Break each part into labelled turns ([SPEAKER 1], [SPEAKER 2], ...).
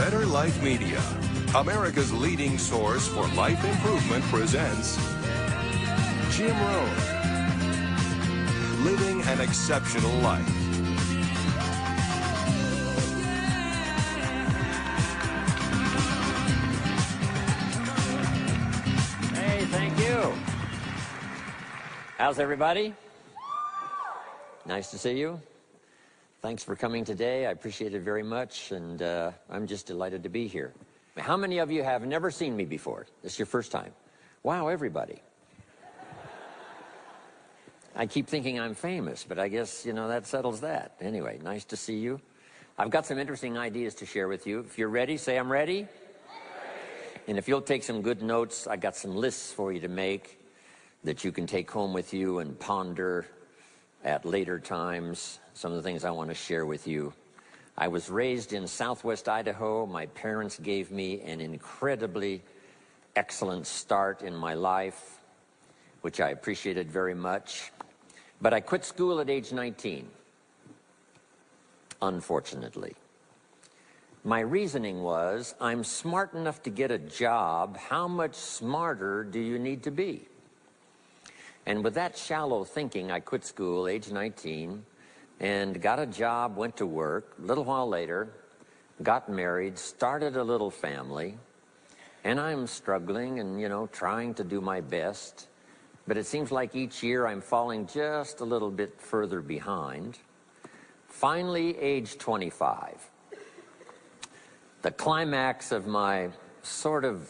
[SPEAKER 1] Better Life Media, America's leading source for life improvement, presents Jim Rohn, Living an Exceptional Life.
[SPEAKER 2] Hey, thank you. How's everybody? Nice to see you. Thanks for coming today. I appreciate it very much, and I'm just delighted to be here. How many of you have never seen me before? This is your first time. Wow, everybody. I keep thinking I'm famous, but I guess, that settles that. Anyway, nice to see you. I've got some interesting ideas to share with you. If you're ready, say I'm ready. And if you'll take some good notes, I got some lists for you to make that you can take home with you and ponder at later times. Some of the things I want to share with you. I was raised in southwest Idaho. My parents gave me an incredibly excellent start in my life, which I appreciated very much. But I quit school at age 19, unfortunately. My reasoning was, I'm smart enough to get a job. How much smarter do you need to be? And with that shallow thinking, I quit school, age 19, and got a job, went to work. A little while later, got married, started a little family, and I'm struggling and, trying to do my best. But it seems like each year I'm falling just a little bit further behind. Finally, age 25. The climax of my sort of,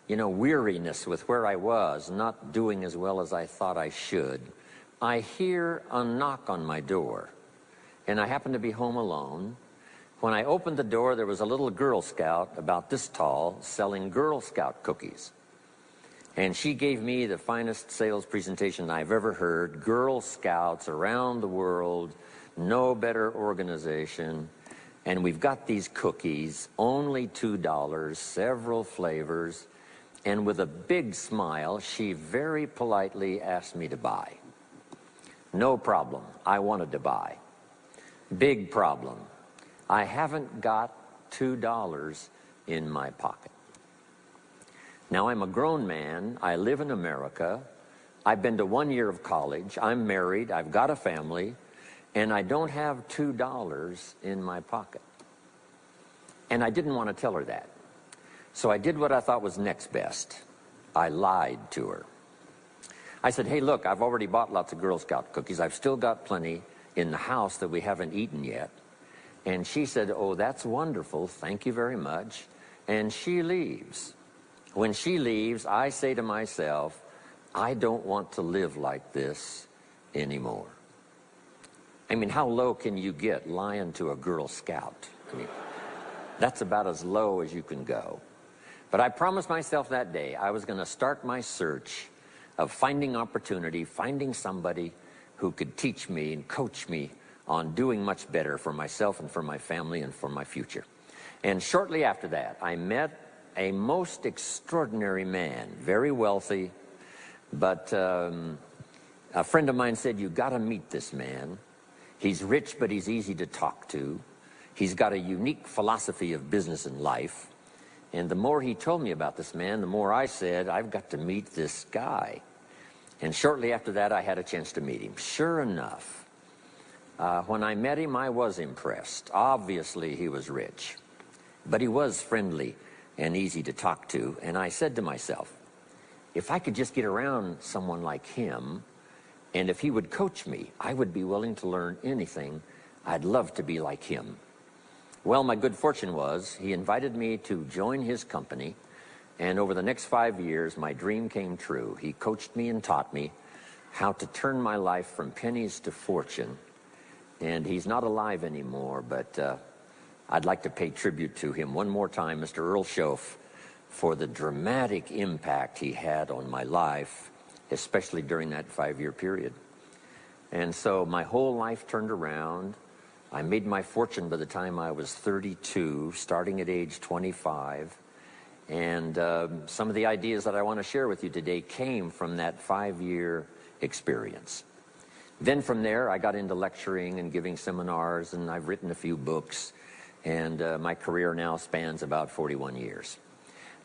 [SPEAKER 2] weariness with where I was, not doing as well as I thought I should. I hear a knock on my door, and I happen to be home alone. When I opened the door, there was a little Girl Scout about this tall selling Girl Scout cookies. And she gave me the finest sales presentation I've ever heard. Girl Scouts around the world, no better organization. And we've got these cookies, only $2, several flavors. And with a big smile, she very politely asked me to buy. No problem, I wanted to buy. Big problem, I haven't got $2 in my pocket. Now, I'm a grown man, I live in America, I've been to 1 year of college, I'm married, I've got a family, and I don't have $2 in my pocket. And I didn't want to tell her that. So I did what I thought was next best. I lied to her. I said, hey, look, I've already bought lots of Girl Scout cookies. I've still got plenty in the house that we haven't eaten yet. And she said, oh, that's wonderful. Thank you very much. And she leaves. When she leaves, I say to myself, I don't want to live like this anymore. I mean, how low can you get lying to a Girl Scout? I mean, that's about as low as you can go. But I promised myself that day I was going to start my search of finding opportunity, finding somebody who could teach me and coach me on doing much better for myself and for my family and for my future. And shortly after that, I met a most extraordinary man, very wealthy, but a friend of mine said, you got to meet this man. He's rich, but he's easy to talk to. He's got a unique philosophy of business and life. And the more he told me about this man, the more I said, I've got to meet this guy. And shortly after that, I had a chance to meet him. Sure enough, when I met him, I was impressed. Obviously, he was rich, but he was friendly and easy to talk to. And I said to myself, if I could just get around someone like him, and if he would coach me, I would be willing to learn anything. I'd love to be like him. Well, my good fortune was he invited me to join his company, and over the next 5 years, my dream came true. He coached me and taught me how to turn my life from pennies to fortune. And he's not alive anymore, but I'd like to pay tribute to him one more time, Mr. Earl Schoaf, for the dramatic impact he had on my life, especially during that 5-year period. And so my whole life turned around. I made my fortune by the time I was 32, starting at age 25. And some of the ideas that I want to share with you today came from that 5-year experience. Then from there, I got into lecturing and giving seminars, and I've written a few books. and my career now spans about 41 years.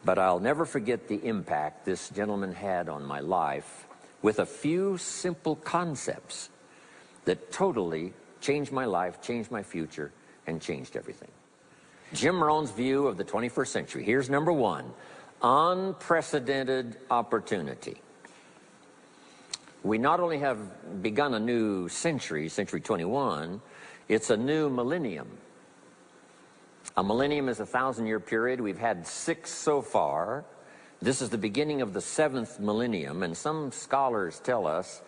[SPEAKER 2] But I'll never forget the impact this gentleman had on my life with a few simple concepts that totally changed my life, changed my future, and changed everything. Jim Rohn's view of the 21st century. Here's number one: unprecedented opportunity. We not only have begun a new century, century 21, it's a new millennium. A millennium is a 1,000-year period. We've had 6 so far. This is the beginning of the 7th millennium, and some scholars tell us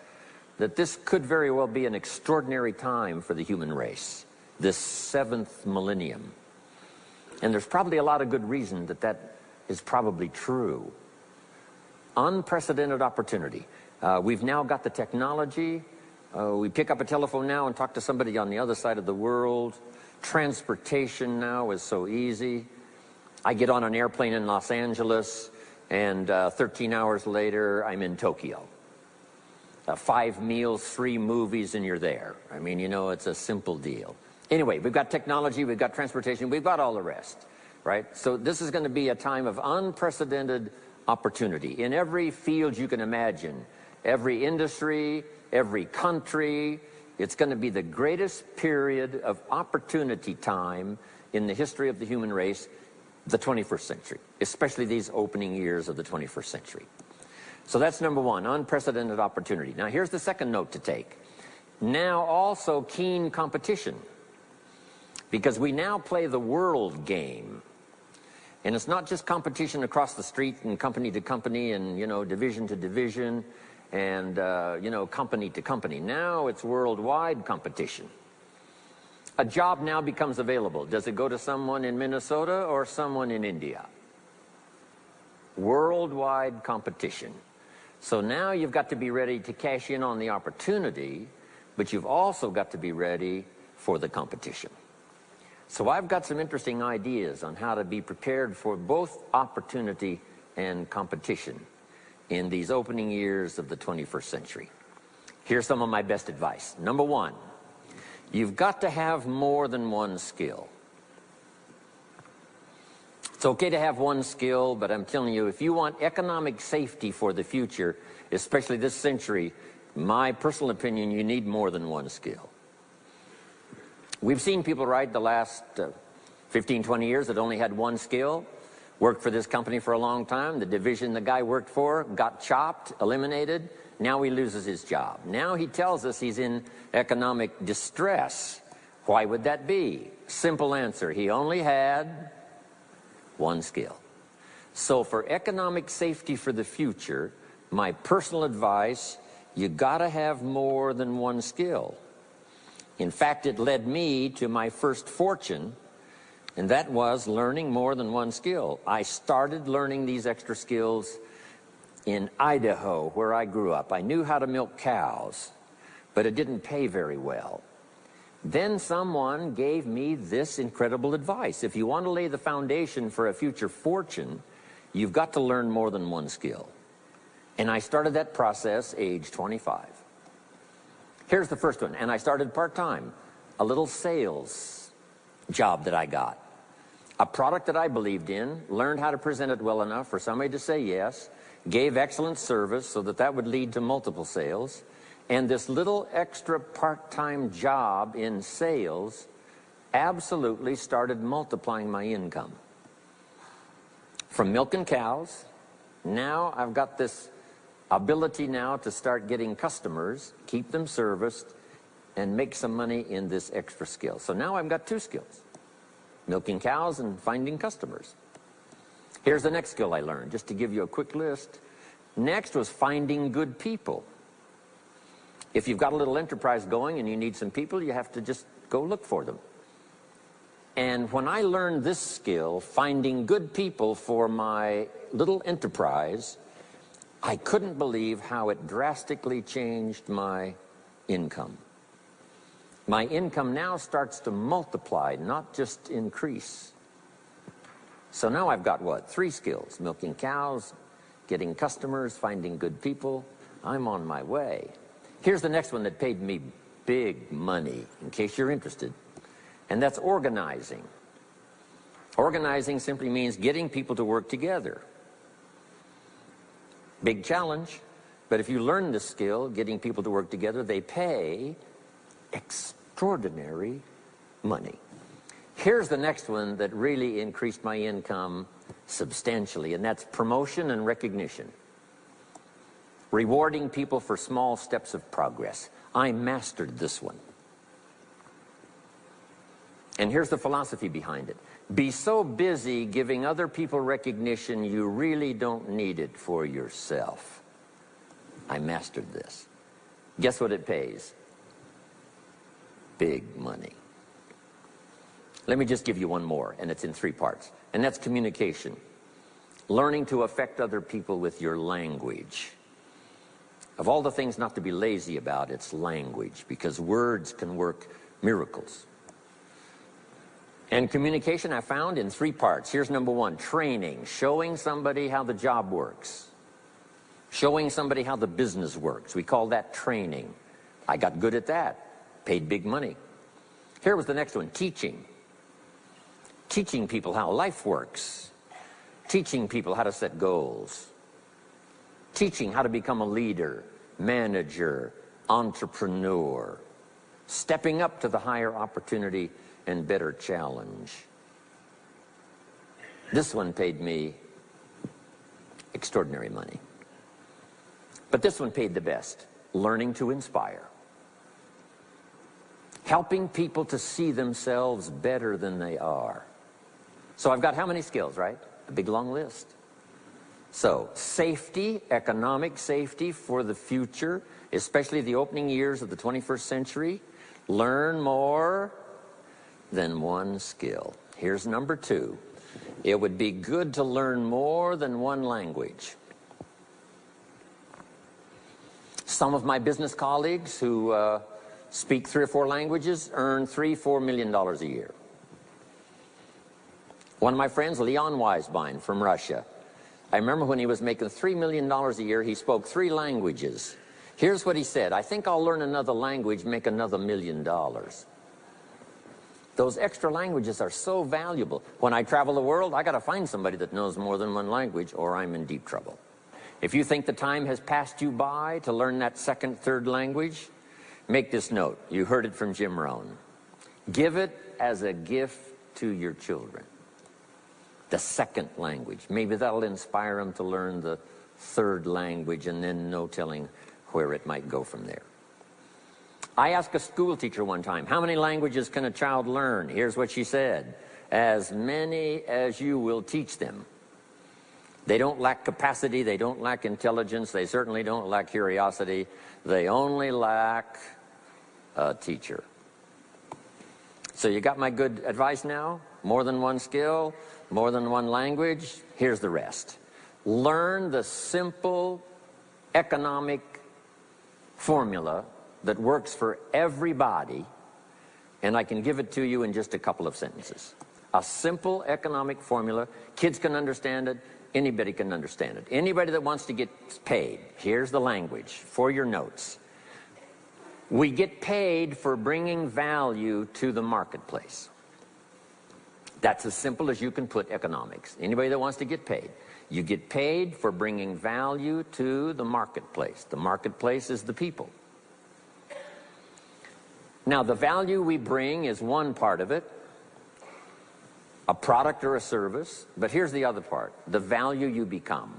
[SPEAKER 2] that this could very well be an extraordinary time for the human race, this 7th millennium. And there's probably a lot of good reason that that is probably true. Unprecedented opportunity. We've now got the technology. We pick up a telephone now and talk to somebody on the other side of the world. Transportation now is so easy. I get on an airplane in Los Angeles, and 13 hours later, I'm in Tokyo. 5 meals, 3 movies, and you're there. I mean, you know, it's a simple deal. Anyway, we've got technology, we've got transportation, we've got all the rest, right? So this is going to be a time of unprecedented opportunity in every field you can imagine, every industry, every country. It's going to be the greatest period of opportunity time in the history of the human race, the 21st century, especially these opening years of the 21st century. So that's number one, unprecedented opportunity. Now here's the second note to take. Now also keen competition, because we now play the world game. And it's not just competition across the street and company to company and, you know, division to division and, you know, company to company. Now it's worldwide competition. A job now becomes available. Does it go to someone in Minnesota or someone in India? Worldwide competition. So now you've got to be ready to cash in on the opportunity, but you've also got to be ready for the competition. So I've got some interesting ideas on how to be prepared for both opportunity and competition in these opening years of the 21st century. Here's some of my best advice. Number one, you've got to have more than one skill. It's okay to have one skill, but I'm telling you, if you want economic safety for the future, especially this century, my personal opinion, you need more than one skill. We've seen people, right, the last 15, 20 years that only had one skill, worked for this company for a long time. The division the guy worked for got chopped, eliminated. Now he loses his job. Now he tells us he's in economic distress. Why would that be? Simple answer. He only had one skill. So for economic safety for the future, my personal advice, you gotta have more than one skill. In fact, it led me to my first fortune, and that was learning more than one skill. I started learning these extra skills in Idaho, where I grew up. I knew how to milk cows, but it didn't pay very well. Then someone gave me this incredible advice. If you want to lay the foundation for a future fortune, you've got to learn more than one skill. And I started that process age 25. Here's the first one, and I started part-time. A little sales job that I got. A product that I believed in, learned how to present it well enough for somebody to say yes, gave excellent service so that that would lead to multiple sales, and this little extra part-time job in sales absolutely started multiplying my income. From milking cows, now I've got this ability now to start getting customers, keep them serviced, and make some money in this extra skill. So now I've got 2 skills, milking cows and finding customers. Here's the next skill I learned, just to give you a quick list. Next was finding good people. If you've got a little enterprise going and you need some people, you have to just go look for them. And when I learned this skill, finding good people for my little enterprise, I couldn't believe how it drastically changed my income. My income now starts to multiply, not just increase. So now I've got what? 3 skills: milking cows, getting customers, finding good people. I'm on my way. Here's the next one that paid me big money, in case you're interested, and that's organizing. Organizing simply means getting people to work together. Big challenge, but if you learn this skill, getting people to work together, they pay extraordinary money. Here's the next one that really increased my income substantially, and that's promotion and recognition. Rewarding people for small steps of progress. I mastered this one. And here's the philosophy behind it. Be so busy giving other people recognition you really don't need it for yourself. I mastered this. Guess what it pays? Big money. Let me just give you one more, and it's in 3 parts. And that's communication. Learning to affect other people with your language. Of all the things not to be lazy about, it's language, because words can work miracles. And communication I found in 3 parts. Here's number 1, training, showing somebody how the job works. Showing somebody how the business works. We call that training. I got good at that, paid big money. Here was the next one, teaching. Teaching people how life works. Teaching people how to set goals. Teaching how to become a leader, manager, entrepreneur. Stepping up to the higher opportunity and better challenge. This one paid me extraordinary money. But this one paid the best. Learning to inspire. Helping people to see themselves better than they are. So I've got how many skills, right? A big long list. So safety, economic safety for the future, especially the opening years of the 21st century. Learn more than one skill. Here's number 2. It would be good to learn more than one language. Some of my business colleagues who speak 3 or 4 languages earn $3-4 million a year. One of my friends, Leon Weisbein from Russia, I remember when he was making $3 million a year, he spoke 3 languages. Here's what he said: I think I'll learn another language, make another $1 million. Those extra languages are so valuable. When I travel the world, I got to find somebody that knows more than one language, or I'm in deep trouble. If you think the time has passed you by to learn that 2nd, 3rd language, make this note. You heard it from Jim Rohn. Give it as a gift to your children. The 2nd language. Maybe that'll inspire them to learn the 3rd language, and then no telling where it might go from there. I asked a school teacher one time, how many languages can a child learn? Here's what she said: as many as you will teach them. They don't lack capacity, they don't lack intelligence, they certainly don't lack curiosity. They only lack a teacher. So you got my good advice now? More than one skill, more than one language. Here's the rest. Learn the simple economic formula that works for everybody, and I can give it to you in just a couple of sentences. A simple economic formula. Kids can understand it. Anybody can understand it. Anybody that wants to get paid. Here's the language for your notes. We get paid for bringing value to the marketplace. That's as simple as you can put economics. Anybody that wants to get paid. You get paid for bringing value to the marketplace. The marketplace is the people. Now, the value we bring is one part of it, a product or a service, but here's the other part, the value you become.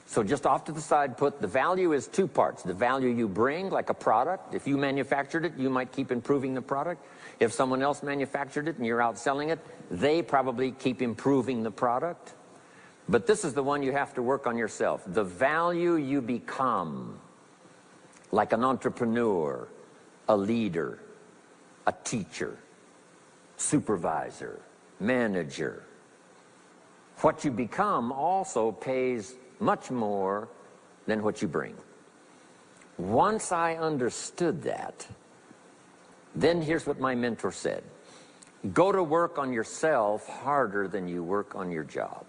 [SPEAKER 2] So just off to the side, put the value is 2 parts. The value you bring, like a product. If you manufactured it, you might keep improving the product. If someone else manufactured it and you're out selling it, they probably keep improving the product. But this is the one you have to work on yourself. The value you become, like an entrepreneur, a leader, a teacher, supervisor, manager. What you become also pays much more than what you bring. Once I understood that, then here's what my mentor said. Go to work on yourself harder than you work on your job.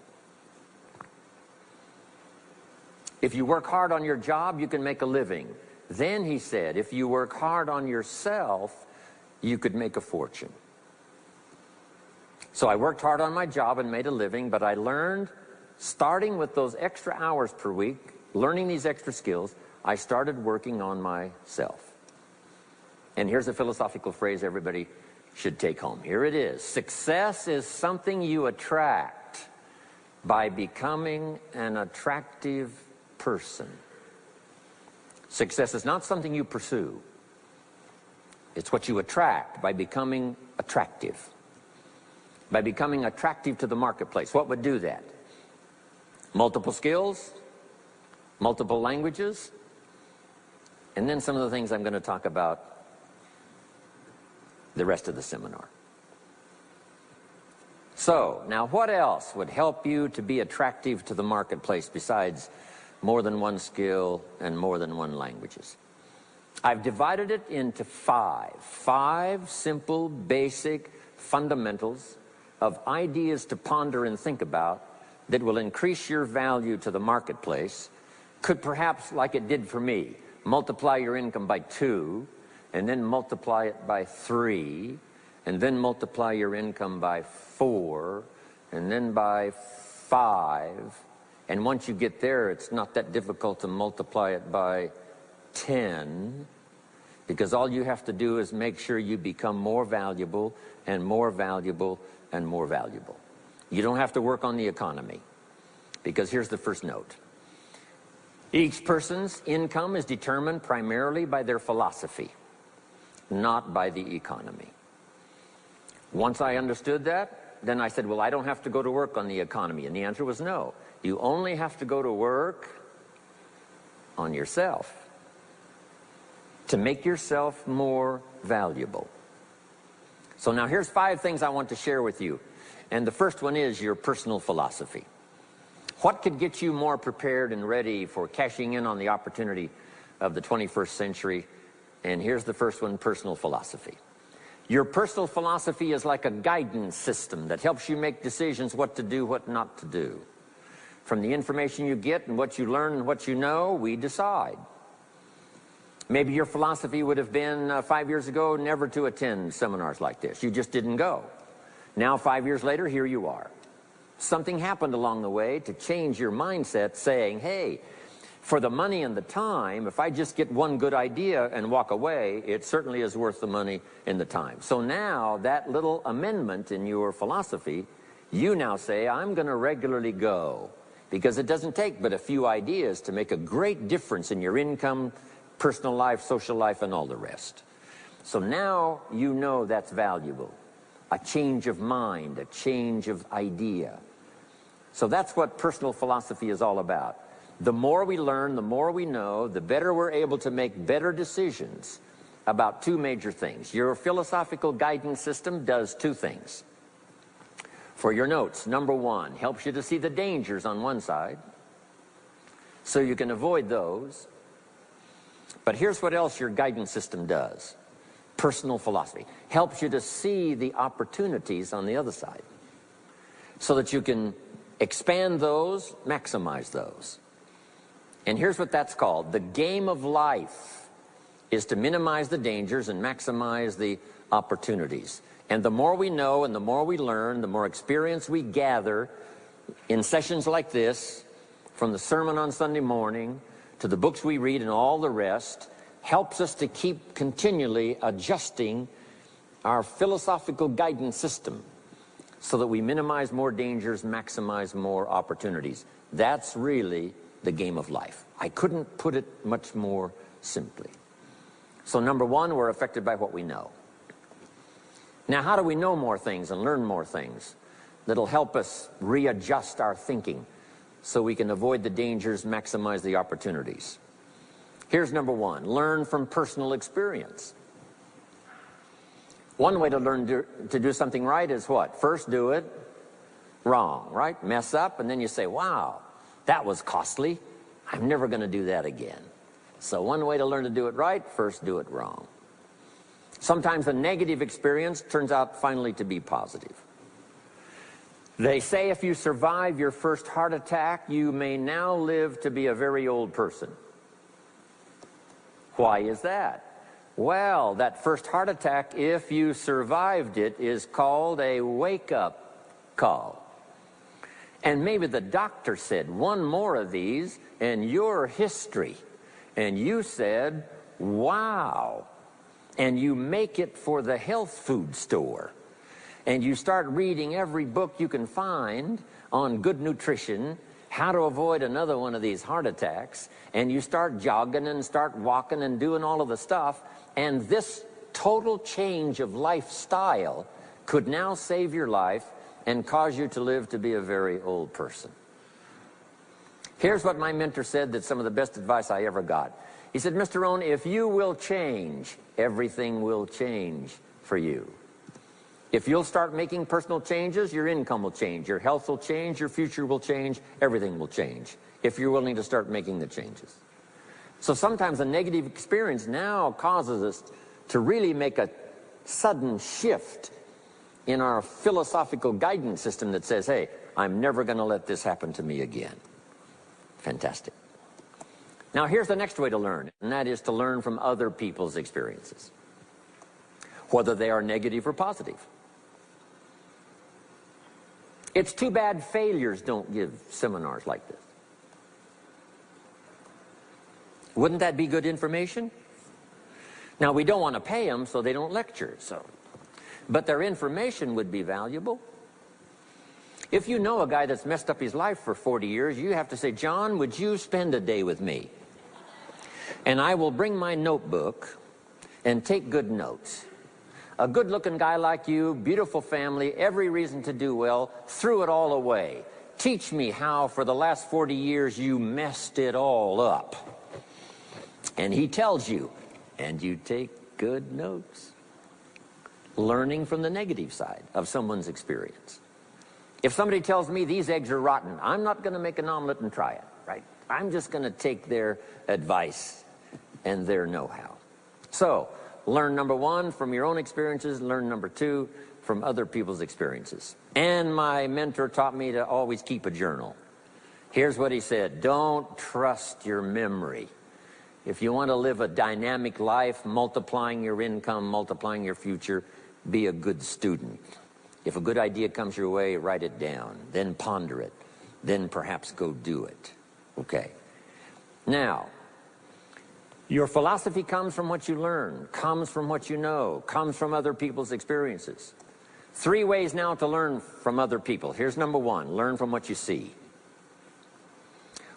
[SPEAKER 2] If you work hard on your job, you can make a living. Then, he said, if you work hard on yourself, you could make a fortune. So I worked hard on my job and made a living, but I learned, starting with those extra hours per week, learning these extra skills, I started working on myself. And here's a philosophical phrase everybody should take home. Here it is. Success is something you attract by becoming an attractive person. Success is not something you pursue. It's what you attract by becoming attractive. By becoming attractive to the marketplace. What would do that? Multiple skills, multiple languages, and then some of the things I'm going to talk about the rest of the seminar. So, now what else would help you to be attractive to the marketplace besides more than one skill and more than one languages? I've divided it into five simple, basic fundamentals of ideas to ponder and think about that will increase your value to the marketplace. Could perhaps, like it did for me, multiply your income by 2, and then multiply it by 3, and then multiply your income by 4, and then by 5. And once you get there, it's not that difficult to multiply it by 10, because all you have to do is make sure you become more valuable and more valuable and more valuable. You don't have to work on the economy, because here's the first note. Each person's income is determined primarily by their philosophy, not by the economy. Once I understood that, then I said, well, I don't have to go to work on the economy. And the answer was no. You only have to go to work on yourself to make yourself more valuable. So now here's 5 things I want to share with you. And the first one is your personal philosophy. What could get you more prepared and ready for cashing in on the opportunity of the 21st century? And here's the first one, personal philosophy. Your personal philosophy is like a guidance system that helps you make decisions what to do, what not to do. From the information you get and what you learn and what you know, we decide. Maybe your philosophy would have been 5 years ago never to attend seminars like this. You just didn't go. Now 5 years later, here you are. Something happened along the way to change your mindset, saying, hey, for the money and the time, if I just get one good idea and walk away, it certainly is worth the money and the time. So now that little amendment in your philosophy, you now say, I'm going to regularly go, because it doesn't take but a few ideas to make a great difference in your income, personal life, social life, and all the rest. So now you know that's valuable. A change of mind, a change of idea. So that's what personal philosophy is all about. The more we learn, the more we know, the better we're able to make better decisions about 2 major things. Your philosophical guidance system does 2 things. For your notes, number 1, helps you to see the dangers on one side, so you can avoid those. But here's what else your guidance system does. Personal philosophy helps you to see the opportunities on the other side, so that you can expand those, maximize those. And here's what that's called. The game of life is to minimize the dangers and maximize the opportunities. And the more we know and the more we learn, the more experience we gather in sessions like this, from the sermon on Sunday morning to the books we read and all the rest, helps us to keep continually adjusting our philosophical guidance system so that we minimize more dangers, maximize more opportunities. That's really the game of life. I couldn't put it much more simply. So number 1, we're affected by what we know. Now, how do we know more things and learn more things that'll help us readjust our thinking so we can avoid the dangers, maximize the opportunities? Here's number 1, learn from personal experience. One way to learn to do something right is what? First do it wrong, right? Mess up, and then you say, wow, that was costly. I'm never going to do that again. So one way to learn to do it right, first do it wrong. Sometimes a negative experience turns out finally to be positive. They say if you survive your first heart attack, you may now live to be a very old person. Why is that? Well, that first heart attack, if you survived it, is called a wake-up call. And maybe the doctor said, one more of these and you're history. And you said, wow. And you make it for the health food store. And you start reading every book you can find on good nutrition, how to avoid another one of these heart attacks, and you start jogging and start walking and doing all of the stuff, and this total change of lifestyle could now save your life and cause you to live to be a very old person. Here's what my mentor said, that's some of the best advice I ever got. He said, Mr. Rohn, if you will change, everything will change for you. If you'll start making personal changes, your income will change, your health will change, your future will change, everything will change, if you're willing to start making the changes. So sometimes a negative experience now causes us to really make a sudden shift in our philosophical guidance system that says, hey, I'm never going to let this happen to me again. Fantastic. Now here's the next way to learn, and that is to learn from other people's experiences, whether they are negative or positive. It's too bad failures don't give seminars like this. Wouldn't that be good information? Now, we don't want to pay them, so they don't lecture, but their information would be valuable. If you know a guy that's messed up his life for 40 years, you have to say, John, would you spend a day with me? And I will bring my notebook and take good notes. A good-looking guy like you, beautiful family, every reason to do well, threw it all away. Teach me how for the last 40 years you messed it all up. And he tells you, and you take good notes. Learning from the negative side of someone's experience. If somebody tells me these eggs are rotten, I'm not going to make an omelet and try it, right? I'm just going to take their advice and their know-how. So, learn number one from your own experiences, learn number two from other people's experiences. And my mentor taught me to always keep a journal. Here's what he said, don't trust your memory. If you want to live a dynamic life, multiplying your income, multiplying your future, be a good student. If a good idea comes your way, write it down, then ponder it, then perhaps go do it. Okay. Now, your philosophy comes from what you learn, comes from what you know, comes from other people's experiences. 3 ways now to learn from other people. Here's number one, learn from what you see.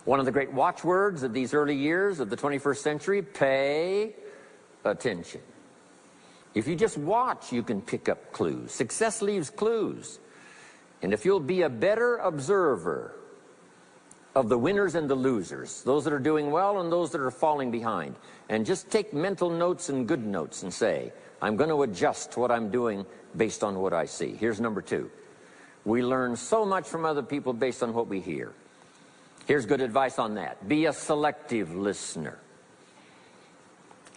[SPEAKER 2] One of the great watchwords of these early years of the 21st century, pay attention. If you just watch, you can pick up clues. Success leaves clues. And if you'll be a better observer of the winners and the losers, those that are doing well and those that are falling behind, and just take mental notes and good notes and say, I'm going to adjust what I'm doing based on what I see. Here's number 2. We learn so much from other people based on what we hear. Here's good advice on that. Be a selective listener.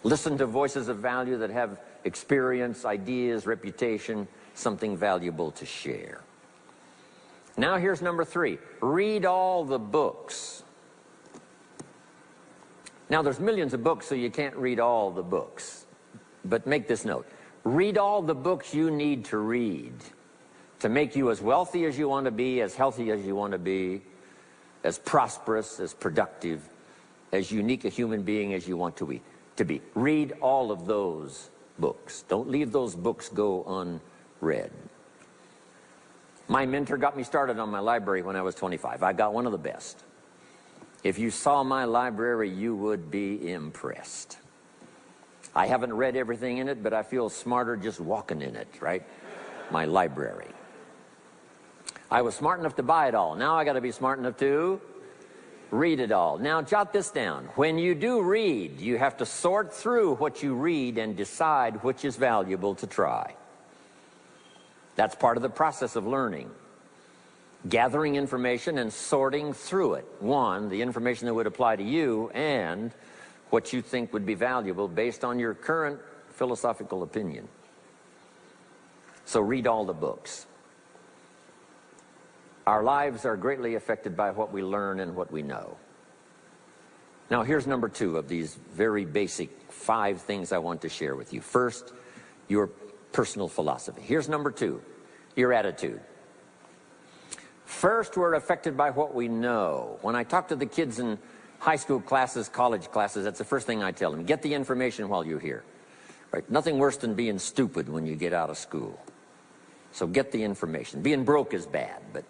[SPEAKER 2] Listen to voices of value that have experience, ideas, reputation, something valuable to share. Now here's number 3. Read all the books. Now there's millions of books, so you can't read all the books. But make this note. Read all the books you need to read to make you as wealthy as you want to be, as healthy as you want to be, as prosperous, as productive, as unique a human being as you want to be. Read all of those books. Don't leave those books go unread. My mentor got me started on my library when I was 25. I got one of the best. If you saw my library, you would be impressed. I haven't read everything in it, but I feel smarter just walking in it, right? My library. I was smart enough to buy it all. Now I got to be smart enough to read it all. Now jot this down. When you do read, you have to sort through what you read and decide which is valuable to try. That's part of the process of learning. Gathering information and sorting through it. One, the information that would apply to you, and what you think would be valuable based on your current philosophical opinion. So read all the books. Our lives are greatly affected by what we learn and what we know. Now here's number 2 of these very basic 5 things I want to share with you. First, your personal philosophy. Here's number 2, your attitude. First, we're affected by what we know. When I talk to the kids in high school classes, college classes, that's the first thing I tell them. Get the information while you're here. Right? Nothing worse than being stupid when you get out of school. So get the information. Being broke is bad, but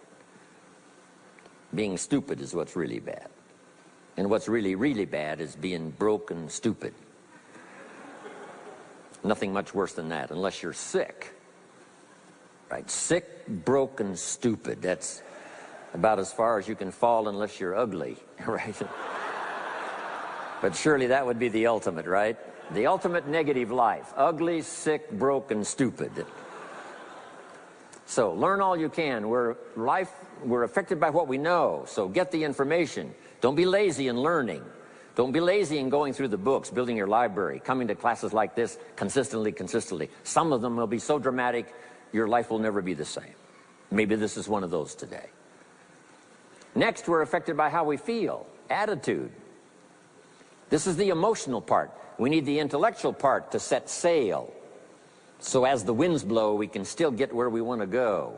[SPEAKER 2] being stupid is what's really bad. And what's really, really bad is being broke and stupid. Nothing much worse than that, unless you're sick. Right? Sick, broke, and stupid. That's about as far as you can fall unless you're ugly, right? But surely that would be the ultimate, right? The ultimate negative life. Ugly, sick, broke, and stupid. So learn all you can. We're affected by what we know, so get the information. Don't be lazy in learning. Don't be lazy in going through the books, building your library, coming to classes like this consistently. Some of them will be so dramatic, your life will never be the same. Maybe this is one of those today. Next, we're affected by how we feel, attitude. This is the emotional part. We need the intellectual part to set sail. So as the winds blow, we can still get where we want to go.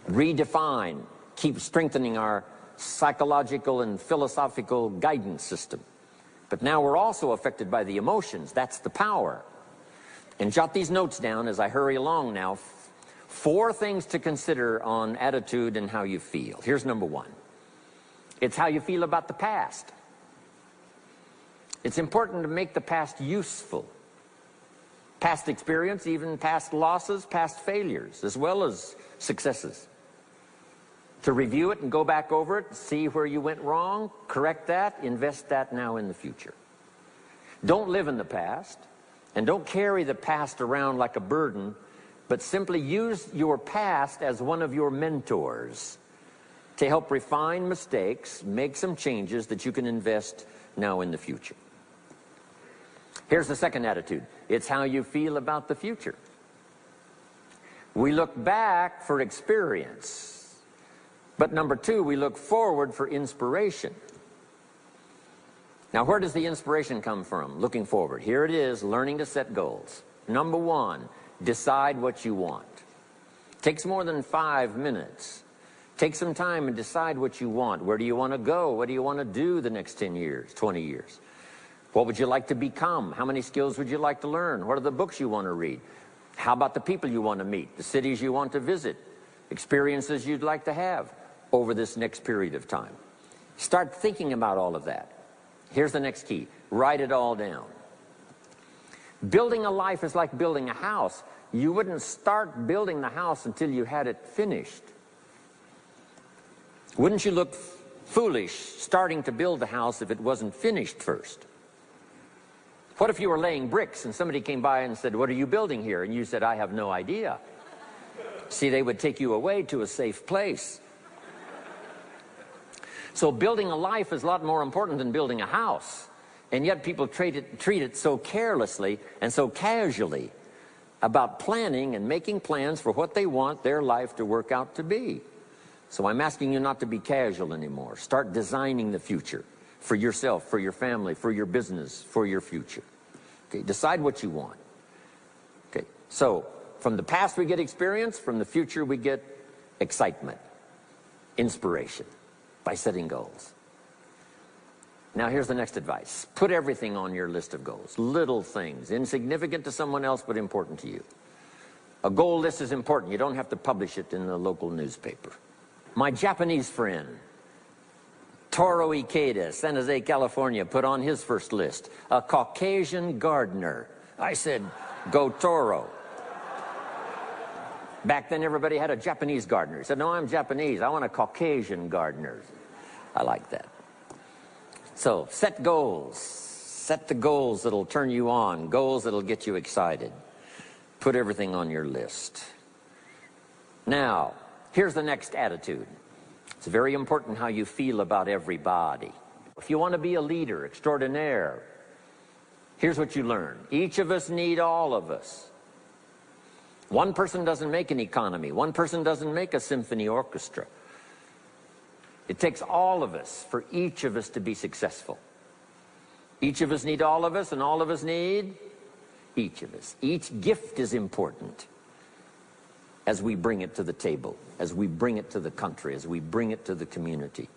[SPEAKER 2] Redefine, keep strengthening our psychological and philosophical guidance system. But now we're also affected by the emotions. That's the power. And jot these notes down as I hurry along now. 4 things to consider on attitude and how you feel. Here's number 1. It's how you feel about the past. It's important to make the past useful. Past experience, even past losses, past failures, as well as successes. To review it and go back over it, see where you went wrong, correct that, invest that now in the future. Don't live in the past, and don't carry the past around like a burden, but simply use your past as one of your mentors to help refine mistakes, make some changes that you can invest now in the future. Here's the second attitude. It's how you feel about the future. We look back for experience, but number 2, we look forward for inspiration. Now, where does the inspiration come from? Looking forward. Here it is, learning to set goals. Number 1, decide what you want. Takes more than 5 minutes. Take some time and decide what you want. Where do you want to go? What do you want to do the next 10 years, 20 years? What would you like to become? How many skills would you like to learn? What are the books you want to read? How about the people you want to meet? The cities you want to visit? Experiences you'd like to have over this next period of time? Start thinking about all of that. Here's the next key. Write it all down. Building a life is like building a house. You wouldn't start building the house until you had it finished. Wouldn't you look foolish starting to build the house if it wasn't finished first? What if you were laying bricks and somebody came by and said, "What are you building here?" And you said, "I have no idea." See, they would take you away to a safe place. So building a life is a lot more important than building a house. And yet people treat it so carelessly and so casually about planning and making plans for what they want their life to work out to be. So I'm asking you not to be casual anymore. Start designing the future. For yourself, for your family, for your business, for your future. Okay, decide what you want. Okay, so from the past we get experience, from the future we get excitement, inspiration by setting goals. Now here's the next advice. Put everything on your list of goals. Little things, insignificant to someone else but important to you. A goal list is important. You don't have to publish it in the local newspaper. My Japanese friend, Toro Ikeda, San Jose, California, put on his first list, a Caucasian gardener. I said, go Toro. Back then everybody had a Japanese gardener. He said, no, I'm Japanese. I want a Caucasian gardener. I like that. So set goals. Set the goals that'll turn you on, goals that'll get you excited. Put everything on your list. Now, here's the next attitude. It's very important how you feel about everybody. If you want to be a leader extraordinaire, here's what you learn. Each of us need all of us. One person doesn't make an economy. One person doesn't make a symphony orchestra. It takes all of us for each of us to be successful. Each of us need all of us, and all of us need each of us. Each gift is important. as we bring it to the table, as we bring it to the country, as we bring it to the community.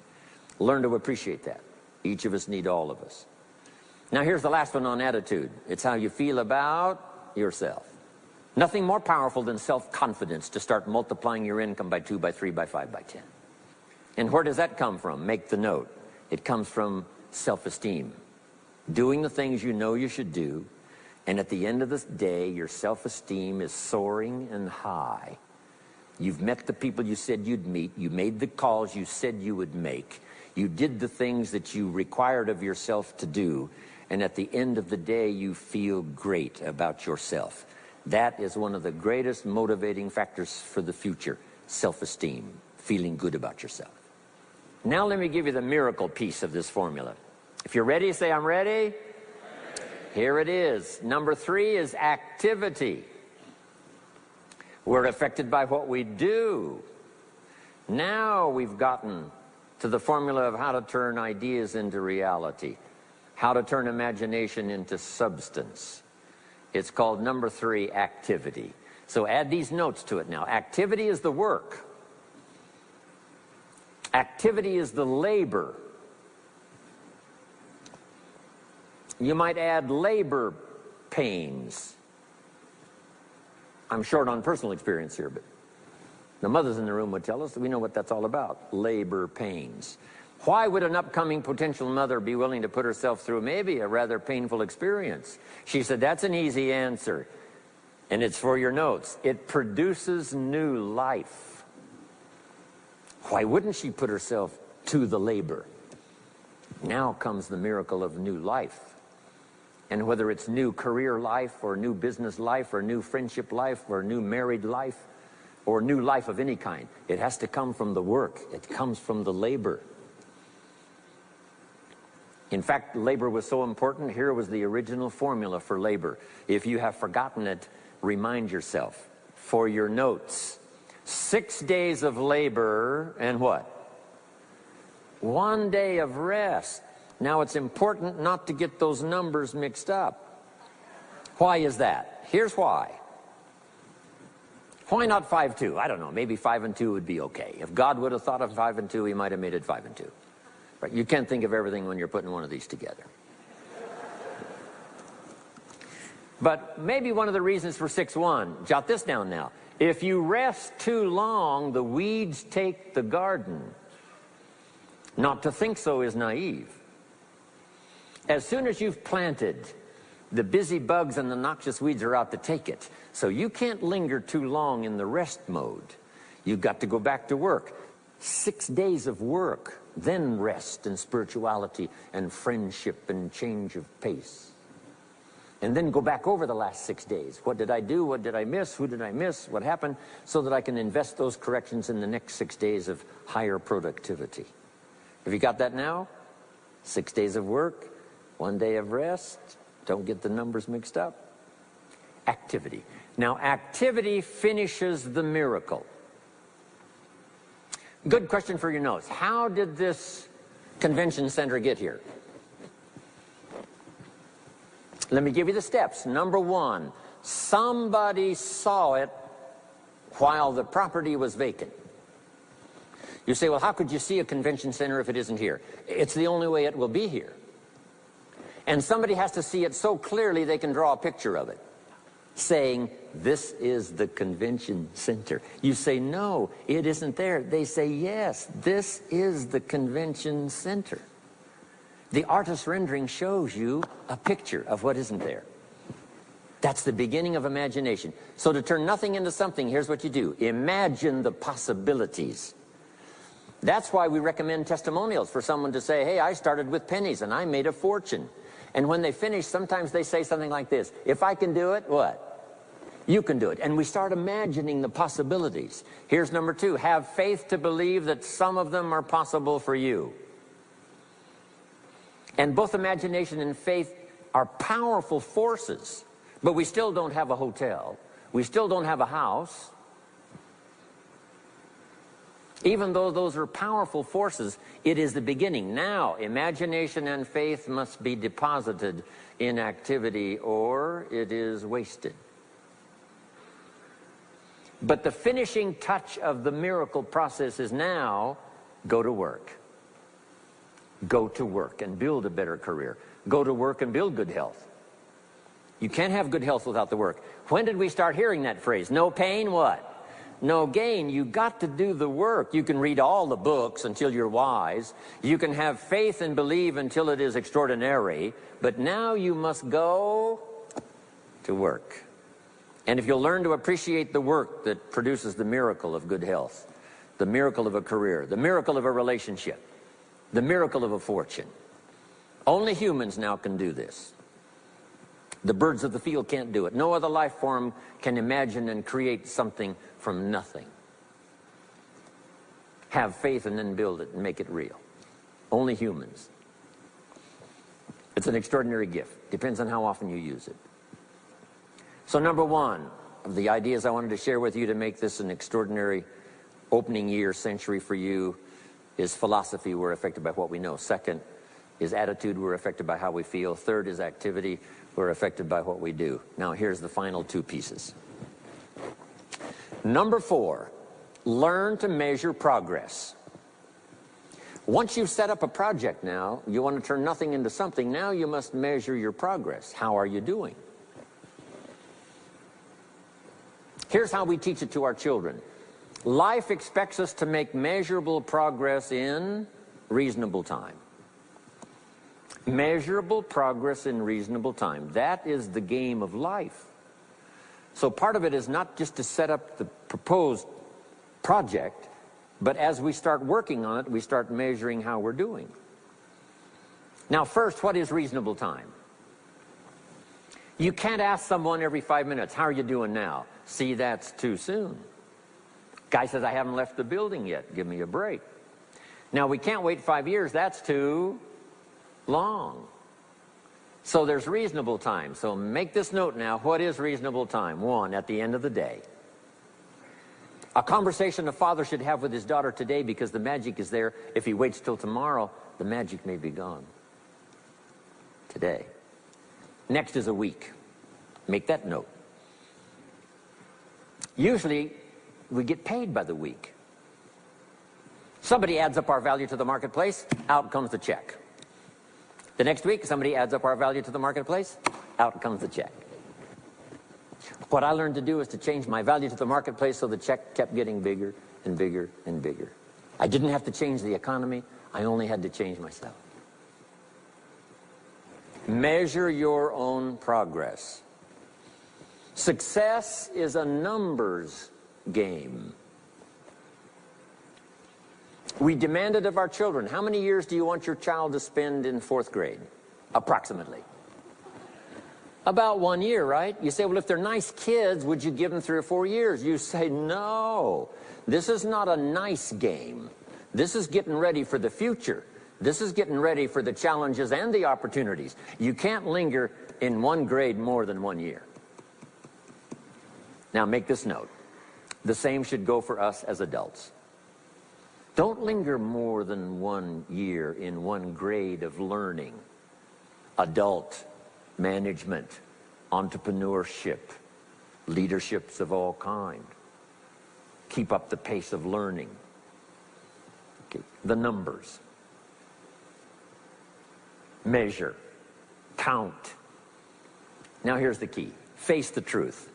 [SPEAKER 2] Learn to appreciate that. Each of us need all of us. Now here's the last one on attitude. It's how you feel about yourself. Nothing more powerful than self-confidence to start multiplying your income by 2, by 3, by 5, by 10. And where does that come from? Make the note. It comes from self-esteem. Doing the things you know you should do, and at the end of the day, your self-esteem is soaring and high. You've met the people you said you'd meet. You made the calls you said you would make. You did the things that you required of yourself to do. And at the end of the day, you feel great about yourself. That is one of the greatest motivating factors for the future, self-esteem, feeling good about yourself. Now let me give you the miracle piece of this formula. If you're ready, say, I'm ready. Here it is. Number 3 is activity. We're affected by what we do. Now we've gotten to the formula of how to turn ideas into reality, how to turn imagination into substance. It's called number 3, activity. So add these notes to it now. Activity is the work. Activity is the labor. You might add labor pains. I'm short on personal experience here, but the mothers in the room would tell us that we know what that's all about, labor pains. Why would an upcoming potential mother be willing to put herself through maybe a rather painful experience? She said, that's an easy answer, and it's for your notes. It produces new life. Why wouldn't she put herself to the labor? Now comes the miracle of new life. And whether it's new career life or new business life or new friendship life or new married life or new life of any kind, it has to come from the work. It comes from the labor. In fact, labor was so important. Here was the original formula for labor. If you have forgotten it, remind yourself. For your notes, 6 days of labor and what? 1 day of rest. Now, it's important not to get those numbers mixed up. Why is that? Here's why. Why not 5-2? I don't know. Maybe 5 and 2 would be okay. If God would have thought of 5 and 2, he might have made it 5 and 2. Right? You can't think of everything when you're putting one of these together. But maybe one of the reasons for 6-1, jot this down now. If you rest too long, the weeds take the garden. Not to think so is naive. As soon as you've planted, the busy bugs and the noxious weeds are out to take it. So you can't linger too long in the rest mode. You've got to go back to work. 6 days of work, then rest and spirituality and friendship and change of pace. And then go back over the last 6 days. What did I do? What did I miss? Who did I miss? What happened? So that I can invest those corrections in the next 6 days of higher productivity. Have you got that now? 6 days of work, 1 day of rest. Don't get the numbers mixed up. Activity. Now, activity finishes the miracle. Good question for your notes. How did this convention center get here? Let me give you the steps. Number 1, somebody saw it while the property was vacant. You say, well, how could you see a convention center if it isn't here? It's the only way it will be here. And somebody has to see it so clearly they can draw a picture of it, saying, this is the convention center. You say, no, it isn't there. They say, yes, this is the convention center. The artist's rendering shows you a picture of what isn't there. That's the beginning of imagination. So to turn nothing into something, here's what you do. Imagine the possibilities. That's why we recommend testimonials for someone to say, hey, I started with pennies and I made a fortune. And when they finish, sometimes they say something like this, if I can do it, what? You can do it. And we start imagining the possibilities. Here's number 2, have faith to believe that some of them are possible for you. And both imagination and faith are powerful forces, but we still don't have a hotel. We still don't have a house. Even though those are powerful forces, it is the beginning. Now, imagination and faith must be deposited in activity or it is wasted. But the finishing touch of the miracle process is now, go to work. Go to work and build a better career. Go to work and build good health. You can't have good health without the work. When did we start hearing that phrase? No pain, what? No gain. You got to do the work. You can read all the books until you're wise. You can have faith and believe until it is extraordinary. But now you must go to work. And if you'll learn to appreciate the work that produces the miracle of good health, the miracle of a career, the miracle of a relationship, the miracle of a fortune. Only humans now can do this. The birds of the field can't do it. No other life form can imagine and create something from nothing. Have faith and then build it and make it real. Only humans. It's an extraordinary gift. Depends on how often you use it. So number one of the ideas I wanted to share with you to make this an extraordinary opening year century for you is philosophy. We're affected by what we know. Second is attitude. We're affected by how we feel. Third is activity. We're affected by what we do. Now here's the final two pieces. Number four, learn to measure progress. Once you've set up a project now, you want to turn nothing into something, now you must measure your progress. How are you doing? Here's how we teach it to our children. Life expects us to make measurable progress in reasonable time. Measurable progress in reasonable time. That is the game of life. So part of it is not just to set up the proposed project, but as we start working on it, we start measuring how we're doing. Now first, what is reasonable time? You can't ask someone every 5 minutes, how are you doing now? See, that's too soon. Guy says, I haven't left the building yet. Give me a break. Now, we can't wait 5 years. That's too long. So there's reasonable time. So make this note now. What is reasonable time? One, at the end of the day. A conversation a father should have with his daughter today, because the magic is there. If he waits till tomorrow, the magic may be gone. Today. Next is a week. Make that note. Usually, we get paid by the week. Somebody adds up our value to the marketplace, out comes the check. The next week, somebody adds up our value to the marketplace, out comes the check. What I learned to do is to change my value to the marketplace so the check kept getting bigger and bigger and bigger. I didn't have to change the economy, I only had to change myself. Measure your own progress. Success is a numbers game. We demand it of our children. How many years do you want your child to spend in 4th grade? Approximately. About 1 year, right? You say, well, if they're nice kids, would you give them 3 or 4 years? You say, no. This is not a nice game. This is getting ready for the future. This is getting ready for the challenges and the opportunities. You can't linger in 1 grade more than 1 year. Now make this note. The same should go for us as adults. Don't linger more than 1 year in 1 grade of learning. Adult, management, entrepreneurship, leaderships of all kind. Keep up the pace of learning. Okay. The numbers. Measure. Count. Now here's the key. Face the truth.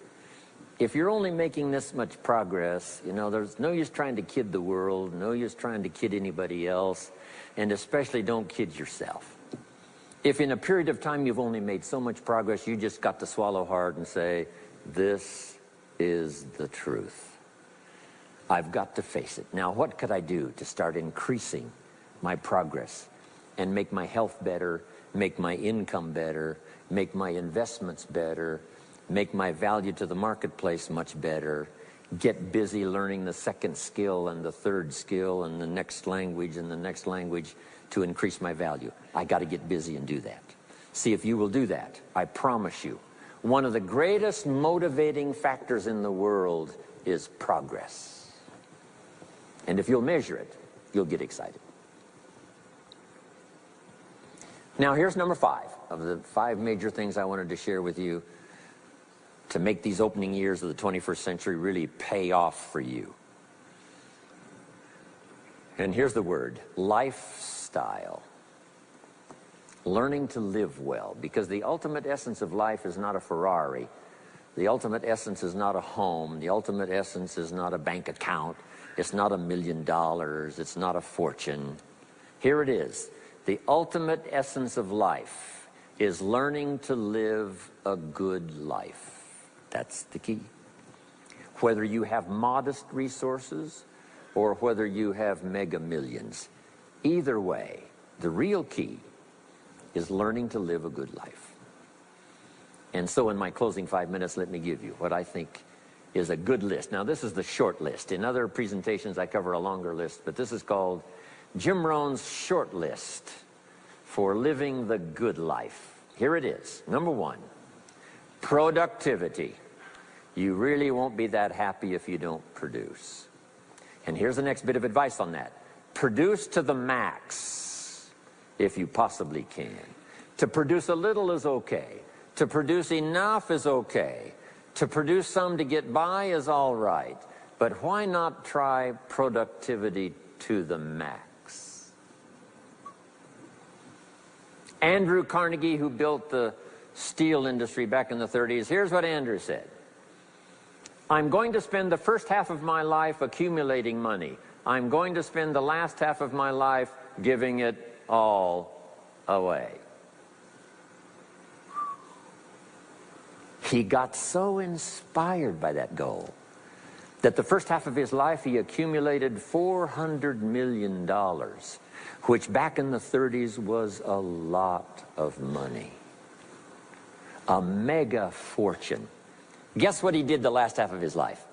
[SPEAKER 2] If you're only making this much progress, you know, there's no use trying to kid the world, no use trying to kid anybody else, and especially don't kid yourself. If in a period of time you've only made so much progress, you just got to swallow hard and say, this is the truth. I've got to face it. Now, what could I do to start increasing my progress and make my health better, make my income better, make my investments better, make my value to the marketplace much better, get busy learning the second skill and the third skill and the next language and the next language to increase my value. I got to get busy and do that. See if you will do that. I promise you, one of the greatest motivating factors in the world is progress. And if you'll measure it, you'll get excited. Now here's number 5 of the 5 major things I wanted to share with you to make these opening years of the 21st century really pay off for you. And here's the word, lifestyle. Learning to live well, because the ultimate essence of life is not a Ferrari. The ultimate essence is not a home. The ultimate essence is not a bank account. It's not $1 million. It's not a fortune. Here it is. The ultimate essence of life is learning to live a good life. That's the key. Whether you have modest resources or whether you have mega millions, either way, the real key is learning to live a good life. And so in my closing 5 minutes, let me give you what I think is a good list. Now, this is the short list. In other presentations, I cover a longer list, but this is called Jim Rohn's short list for living the good life. Here it is. Number 1, productivity. You really won't be that happy if you don't produce. And here's the next bit of advice on that. Produce to the max if you possibly can. To produce a little is okay. To produce enough is okay. To produce some to get by is all right. But why not try productivity to the max? Andrew Carnegie, who built the steel industry back in the 30s, here's what Andrew said. I'm going to spend the first half of my life accumulating money. I'm going to spend the last half of my life giving it all away. He got so inspired by that goal that the first half of his life he accumulated $400 million, which back in the 30s was a lot of money. A mega fortune. Guess what he did the last half of his life?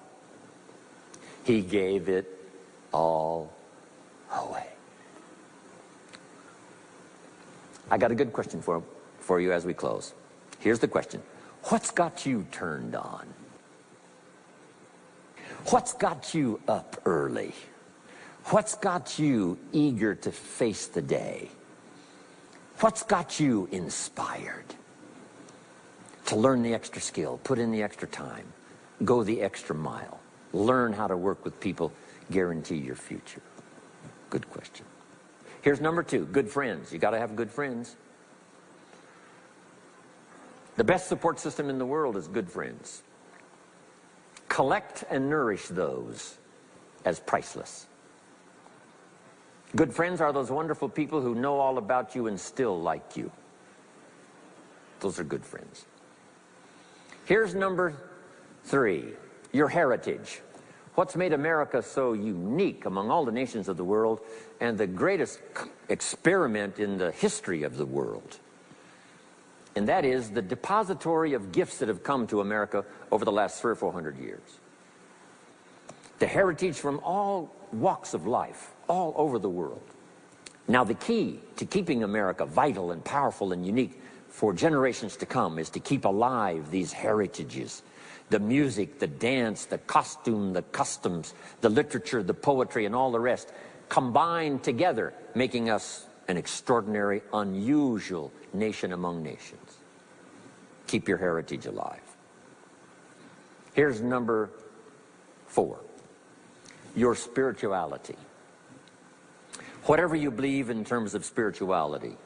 [SPEAKER 2] He gave it all away. I got a good question for you as we close. Here's the question. What's got you turned on? What's got you up early? What's got you eager to face the day? What's got you inspired to learn the extra skill, put in the extra time, go the extra mile, learn how to work with people, guarantee your future? Good question. Here's number 2, good friends. You got to have good friends. The best support system in the world is good friends. Collect and nourish those as priceless. Good friends are those wonderful people who know all about you and still like you. Those are good friends. Here's number 3, your heritage. What's made America so unique among all the nations of the world and the greatest experiment in the history of the world? And that is the depository of gifts that have come to America over the last 300 or 400 years. The heritage from all walks of life, all over the world. Now, the key to keeping America vital and powerful and unique for generations to come is to keep alive these heritages. The music, the dance, the costume, the customs, the literature, the poetry, and all the rest combined together, making us an extraordinary, unusual nation among nations. Keep your heritage alive. Here's number 4, your spirituality. Whatever you believe in terms of spirituality,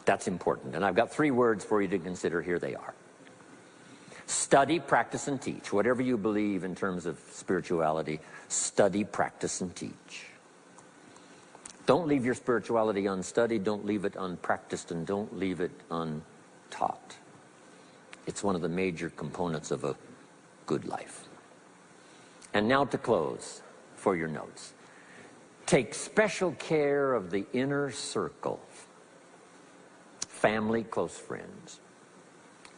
[SPEAKER 2] that's important. And I've got 3 words for you to consider. Here they are. Study, practice, and teach. Whatever you believe in terms of spirituality, study, practice, and teach. Don't leave your spirituality unstudied, don't leave it unpracticed, and don't leave it untaught. It's one of the major components of a good life. And now to close for your notes. Take special care of the inner circle. Family, close friends.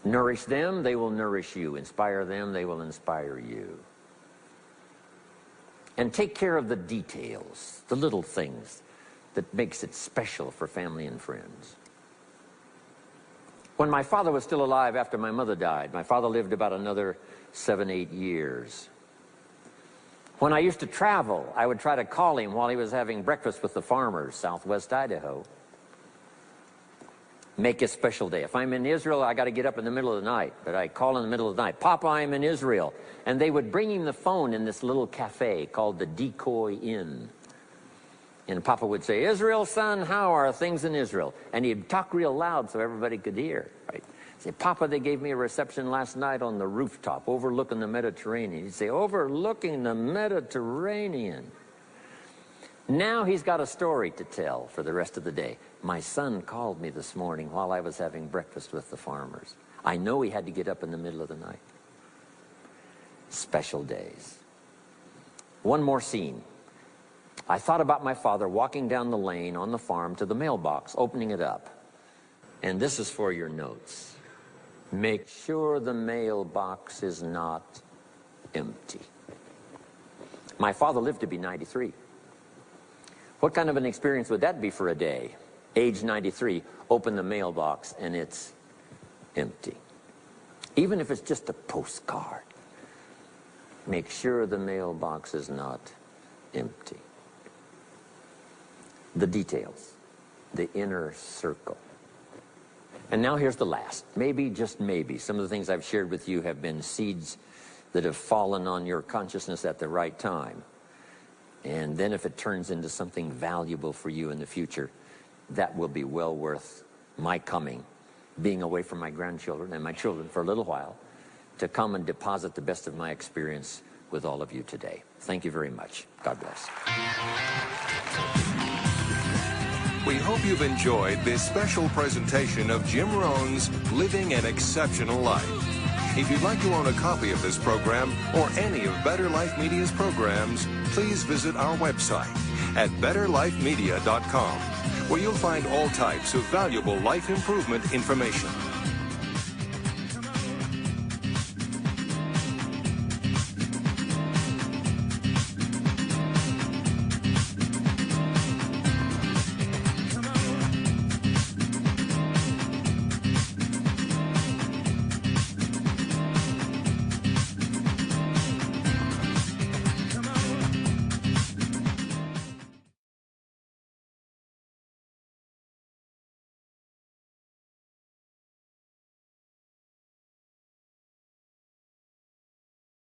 [SPEAKER 2] Nourish them, they will nourish you. Inspire them, they will inspire you. And take care of the details, the little things that makes it special for family and friends. When my father was still alive after my mother died, my father lived about another 7, 8 years. When I used to travel, I would try to call him while he was having breakfast with the farmers, southwest Idaho. make a special day. If I'm in Israel, I got to get up in the middle of the night, but I call in the middle of the night, Papa, I'm in Israel. And they would bring him the phone in this little cafe called the Decoy Inn. And Papa would say, Israel, son, how are things in Israel? And he'd talk real loud so everybody could hear, right? Say, Papa, they gave me a reception last night on the rooftop overlooking the Mediterranean. He'd say, overlooking the Mediterranean. Now he's got a story to tell for the rest of the day. My son called me this morning while I was having breakfast with the farmers. I know he had to get up in the middle of the night. Special days. One more scene. I thought about my father walking down the lane on the farm to the mailbox, opening it up. And this is for your notes. Make sure the mailbox is not empty. My father lived to be 93. What kind of an experience would that be for a day? Age 93, open the mailbox and it's empty. Even if it's just a postcard, make sure the mailbox is not empty. The details, the inner circle. And now here's the last. Maybe, just maybe, some of the things I've shared with you have been seeds that have fallen on your consciousness at the right time. And then if it turns into something valuable for you in the future, that will be well worth my coming, being away from my grandchildren and my children for a little while, to come and deposit the best of my experience with all of you today. Thank you very much. God bless.
[SPEAKER 1] We hope you've enjoyed this special presentation of Jim Rohn's Living an Exceptional Life. If you'd like to own a copy of this program or any of Better Life Media's programs, please visit our website at betterlifemedia.com, where you'll find all types of valuable life improvement information.